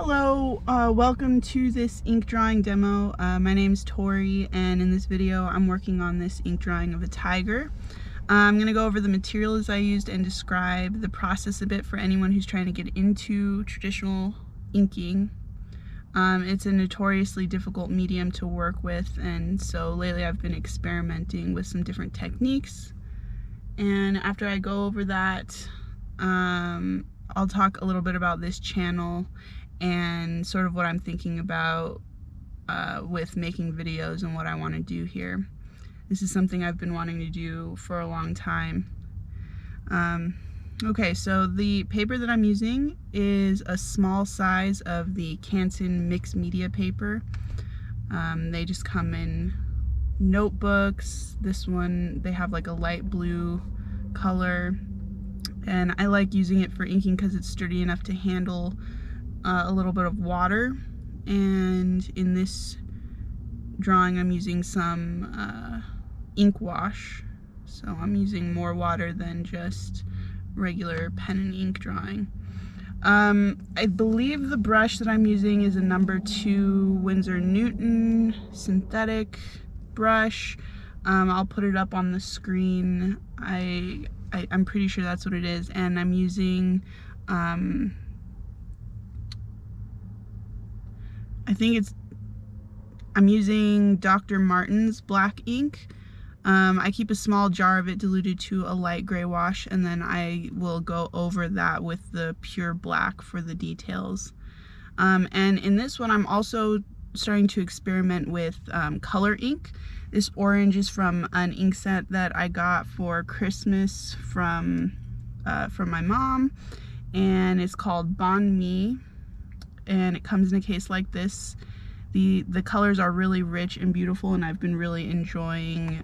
Hello, welcome to this ink drawing demo. My name's Tori, and in this video I'm working on this ink drawing of a tiger. I'm going to go over the materials I used and describe the process a bit for anyone who's trying to get into traditional inking. It's a notoriously difficult medium to work with, and so lately I've been experimenting with some different techniques. And after I go over that, I'll talk a little bit about this channel and sort of what I'm thinking about with making videos and what I want to do here. This is something I've been wanting to do for a long time. Okay, so the paper that I'm using is a small size of the Canson mixed media paper. They just come in notebooks. This one, they have like a light blue color, and I like using it for inking because it's sturdy enough to handle a little bit of water. And in this drawing I'm using some ink wash, so I'm using more water than just regular pen and ink drawing. I believe the brush that I'm using is a number 2 Winsor Newton synthetic brush. I'll put it up on the screen. I'm pretty sure that's what it is, and I'm using I'm using Dr. Martin's black ink. I keep a small jar of it diluted to a light gray wash, and then I will go over that with the pure black for the details. And in this one I'm also starting to experiment with color ink. This orange is from an ink set that I got for Christmas from my mom, and it's called Bon Me, and it comes in a case like this. The colors are really rich and beautiful, and I've been really enjoying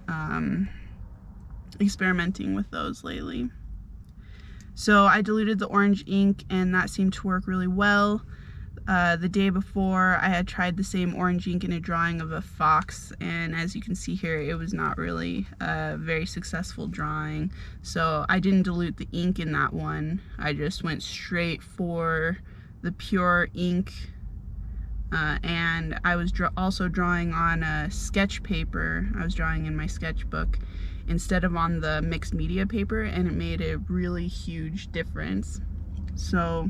experimenting with those lately. So I diluted the orange ink, and that seemed to work really well. The day before, I had tried the same orange ink in a drawing of a fox, and as you can see here, it was not really a very successful drawing. So I didn't dilute the ink in that one. I just went straight for the pure ink. And I was also drawing on a sketch paper. I was drawing in my sketchbook instead of on the mixed media paper, and it made a really huge difference. So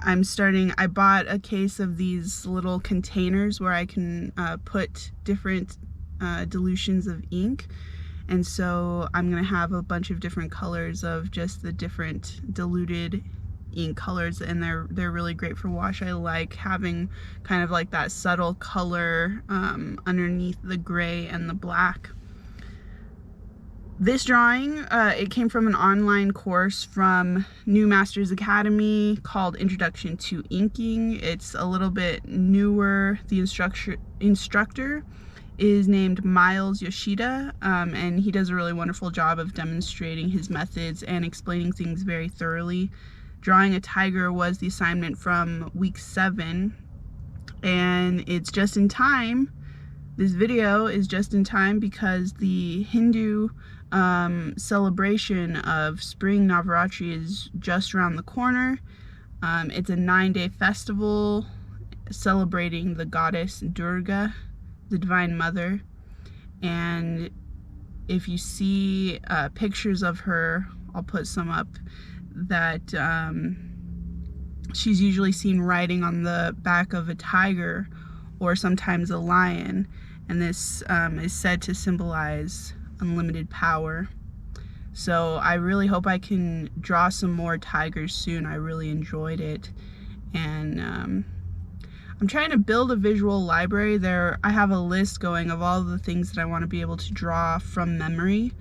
I bought a case of these little containers where I can put different dilutions of ink. And so I'm gonna have a bunch of different colors of just the different diluted ink colors, and they're really great for wash. I like having kind of like that subtle color underneath the gray and the black. This drawing, it came from an online course from New Masters Academy called Introduction to Inking. It's a little bit newer. The instructor is named Miles Yoshida, and he does a really wonderful job of demonstrating his methods and explaining things very thoroughly. Drawing a tiger was the assignment from week 7, and it's just in time. This video is just in time because the Hindu celebration of spring Navaratri is just around the corner. It's a 9-day festival celebrating the goddess Durga, the Divine Mother, and if you see pictures of her, I'll put some up, that she's usually seen riding on the back of a tiger or sometimes a lion, and this is said to symbolize unlimited power. So I really hope I can draw some more tigers soon. I really enjoyed it, and I'm trying to build a visual library. I have a list going of all the things that I want to be able to draw from memory,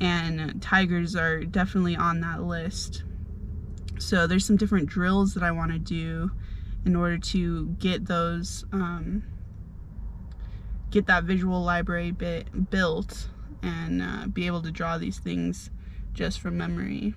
and tigers are definitely on that list. So there's some different drills that I want to do in order to get those, get that visual library built and be able to draw these things just from memory.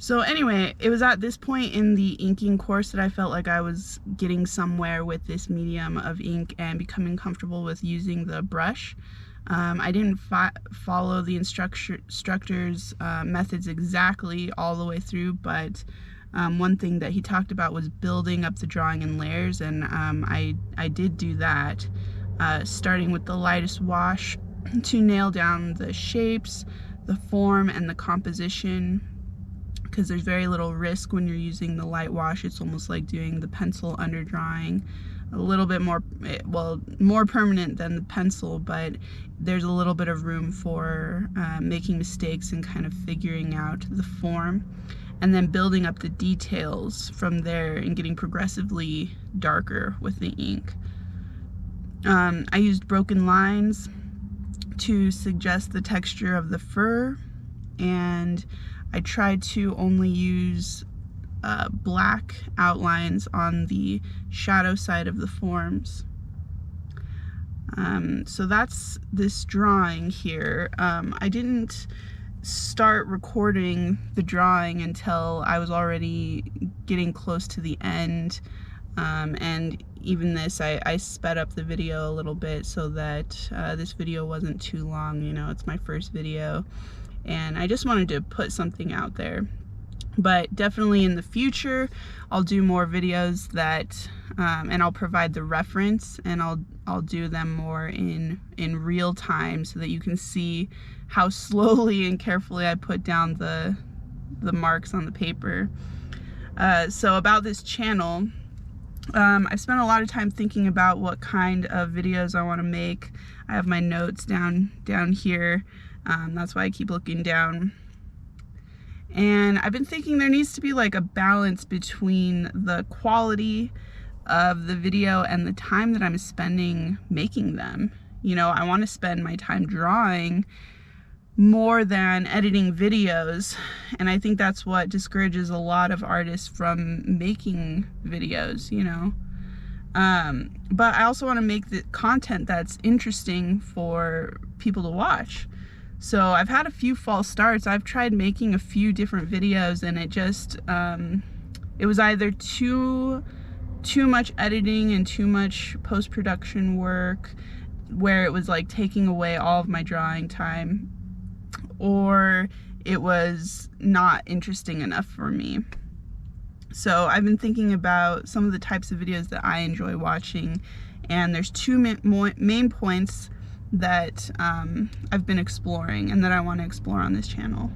So anyway, it was at this point in the inking course that I felt like I was getting somewhere with this medium of ink and becoming comfortable with using the brush. I didn't follow the instructor's methods exactly all the way through, but one thing that he talked about was building up the drawing in layers, and I did do that, starting with the lightest wash to nail down the shapes, the form, and the composition, because there's very little risk when you're using the light wash. It's almost like doing the pencil under drawing. A little bit more, well, more permanent than the pencil, but there's a little bit of room for making mistakes and kind of figuring out the form, and then building up the details from there and getting progressively darker with the ink. I used broken lines to suggest the texture of the fur, and I tried to only use black outlines on the shadow side of the forms. So that's this drawing here. I didn't start recording the drawing until I was already getting close to the end, and even this, I sped up the video a little bit so that this video wasn't too long. You know, it's my first video, and I just wanted to put something out there. But definitely in the future, I'll do more videos that, and I'll provide the reference, and I'll do them more in real time so that you can see how slowly and carefully I put down the marks on the paper. So about this channel, I've spent a lot of time thinking about what kind of videos I want to make. I have my notes down here. That's why I keep looking down. And I've been thinking there needs to be like a balance between the quality of the video and the time that I'm spending making them. You know, I want to spend my time drawing more than editing videos, and I think that's what discourages a lot of artists from making videos, you know. But I also want to make the content that's interesting for people to watch. So I've had a few false starts. I've tried making a few different videos, and it just, it was either too much editing and too much post-production work, where it was like taking away all of my drawing time, or it was not interesting enough for me. So I've been thinking about some of the types of videos that I enjoy watching, and there's two main points that I've been exploring and that I want to explore on this channel.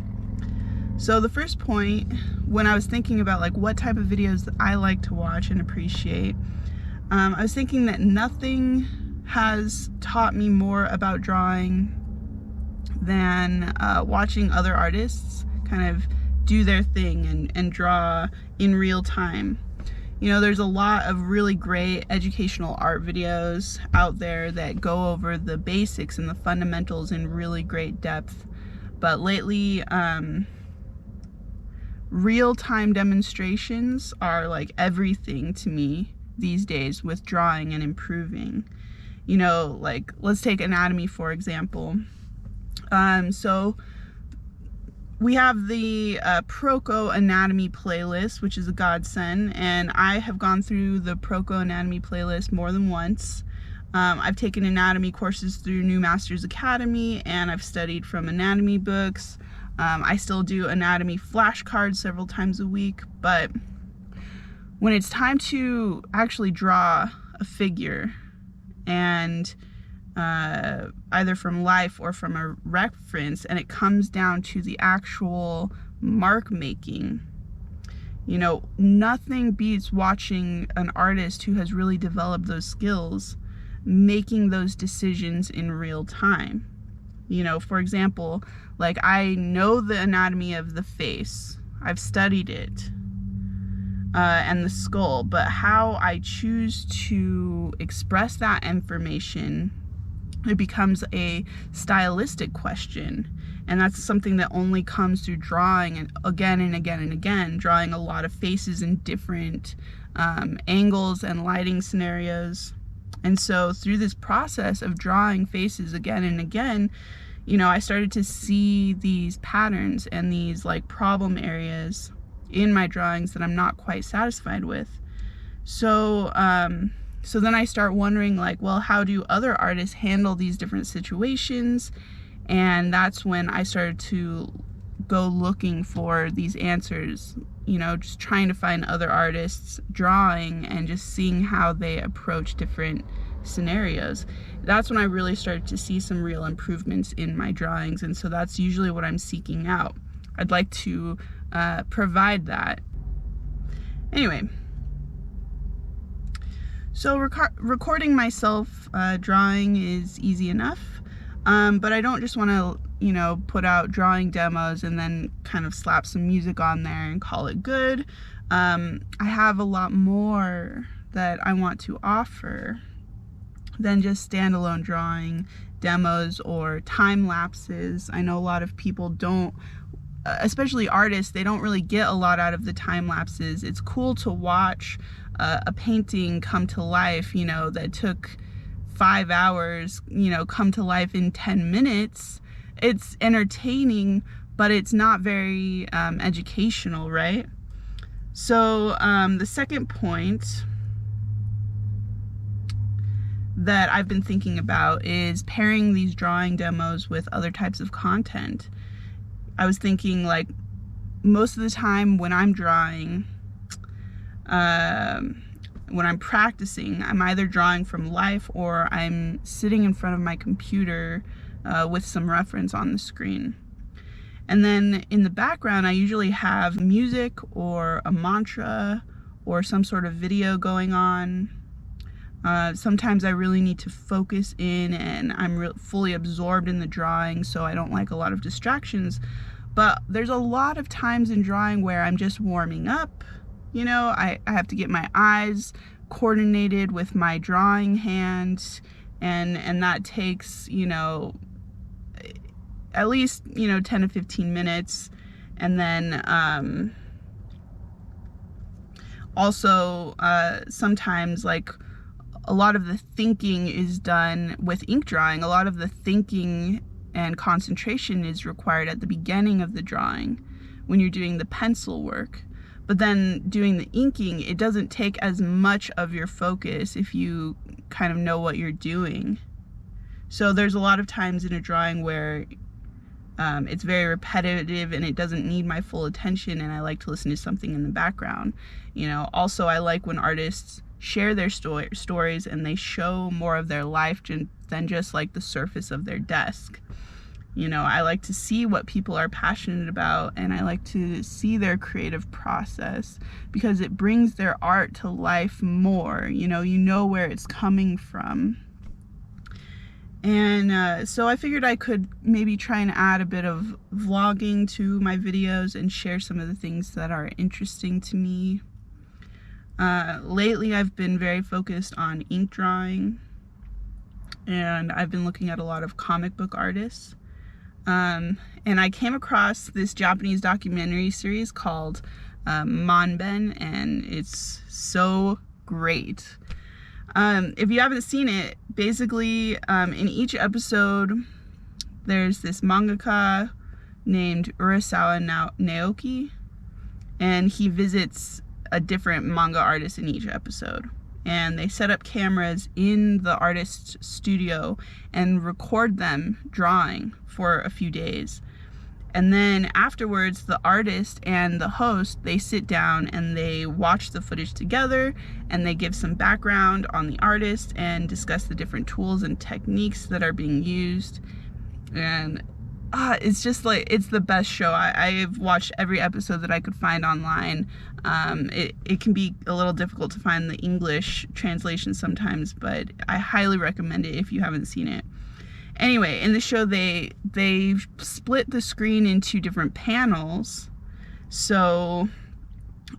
So the first point, when I was thinking about like what type of videos that I like to watch and appreciate, I was thinking that nothing has taught me more about drawing than watching other artists kind of do their thing and draw in real time. You know, there's a lot of really great educational art videos out there that go over the basics and the fundamentals in really great depth. But lately, real-time demonstrations are like everything to me these days with drawing and improving. You know, like let's take anatomy for example. So we have the Proko Anatomy playlist, which is a godsend, and I have gone through the Proko Anatomy playlist more than once. I've taken anatomy courses through New Masters Academy, and I've studied from anatomy books. I still do anatomy flashcards several times a week, but when it's time to actually draw a figure, and either from life or from a reference, and it comes down to the actual mark making, you know, nothing beats watching an artist who has really developed those skills making those decisions in real time. You know, for example, like I know the anatomy of the face, I've studied it, and the skull, but how I choose to express that information, it becomes a stylistic question. And that's something that only comes through drawing, and again and again and again, drawing a lot of faces in different angles and lighting scenarios. And so through this process of drawing faces again and again, you know, I started to see these patterns and these like problem areas in my drawings that I'm not quite satisfied with. So so then I start wondering, like, well, how do other artists handle these different situations? And that's when I started to go looking for these answers, you know, just trying to find other artists drawing and just seeing how they approach different scenarios. That's when I really started to see some real improvements in my drawings, and so that's usually what I'm seeking out. I'd like to provide that. Anyway, so recording myself drawing is easy enough, but I don't just want to, you know, put out drawing demos and then kind of slap some music on there and call it good. I have a lot more that I want to offer than just standalone drawing demos or time lapses. I know a lot of people don't, especially artists, they don't really get a lot out of the time lapses. It's cool to watch a painting come to life, you know, that took 5 hours, you know, come to life in 10 minutes. It's entertaining, but it's not very educational, right? So the second point that I've been thinking about is pairing these drawing demos with other types of content. I was thinking, like, most of the time when I'm drawing, when I'm practicing, I'm either drawing from life or I'm sitting in front of my computer with some reference on the screen. And then in the background, I usually have music or a mantra or some sort of video going on. Sometimes I really need to focus in and I'm fully absorbed in the drawing, so I don't like a lot of distractions. But there's a lot of times in drawing where I'm just warming up. You know, I have to get my eyes coordinated with my drawing hand, and that takes, you know, at least, you know, 10 to 15 minutes. And then also sometimes, like, a lot of the thinking is done with ink drawing. A lot of the thinking and concentration is required at the beginning of the drawing when you're doing the pencil work. But then doing the inking, it doesn't take as much of your focus if you kind of know what you're doing. So there's a lot of times in a drawing where it's very repetitive and it doesn't need my full attention, and I like to listen to something in the background. You know, also I like when artists share their stories and they show more of their life than just like the surface of their desk. You know, I like to see what people are passionate about, and I like to see their creative process because it brings their art to life more. You know where it's coming from. And so I figured I could maybe try and add a bit of vlogging to my videos and share some of the things that are interesting to me. Lately I've been very focused on ink drawing, and I've been looking at a lot of comic book artists. And I came across this Japanese documentary series called Manben, and it's so great. If you haven't seen it, basically in each episode there's this mangaka named Urasawa Naoki, and he visits a different manga artist in each episode. And they set up cameras in the artist's studio and record them drawing for a few days. And then afterwards, the artist and the host, they sit down and they watch the footage together, and they give some background on the artist and discuss the different tools and techniques that are being used. And it's just like, it's the best show. I've watched every episode that I could find online. It can be a little difficult to find the English translation sometimes, but I highly recommend it if you haven't seen it. Anyway, in the show they split the screen into different panels. So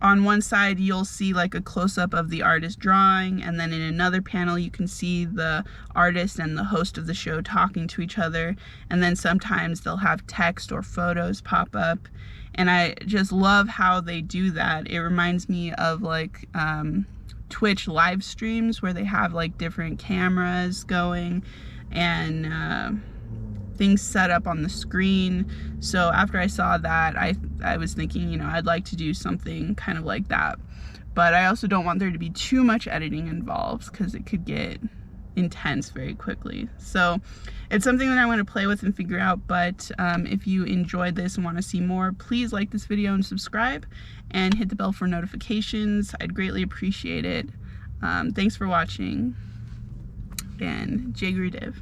on one side you'll see like a close-up of the artist drawing, and then in another panel you can see the artist and the host of the show talking to each other, and then sometimes they'll have text or photos pop up. And I just love how they do that. It reminds me of like Twitch live streams where they have like different cameras going, and things set up on the screen. So after I saw that, I was thinking, you know, I'd like to do something kind of like that. But I also don't want there to be too much editing involved because it could get intense very quickly. So it's something that I want to play with and figure out. But if you enjoyed this and want to see more, please like this video and subscribe and hit the bell for notifications. I'd greatly appreciate it. Thanks for watching, and Jay Gurudev.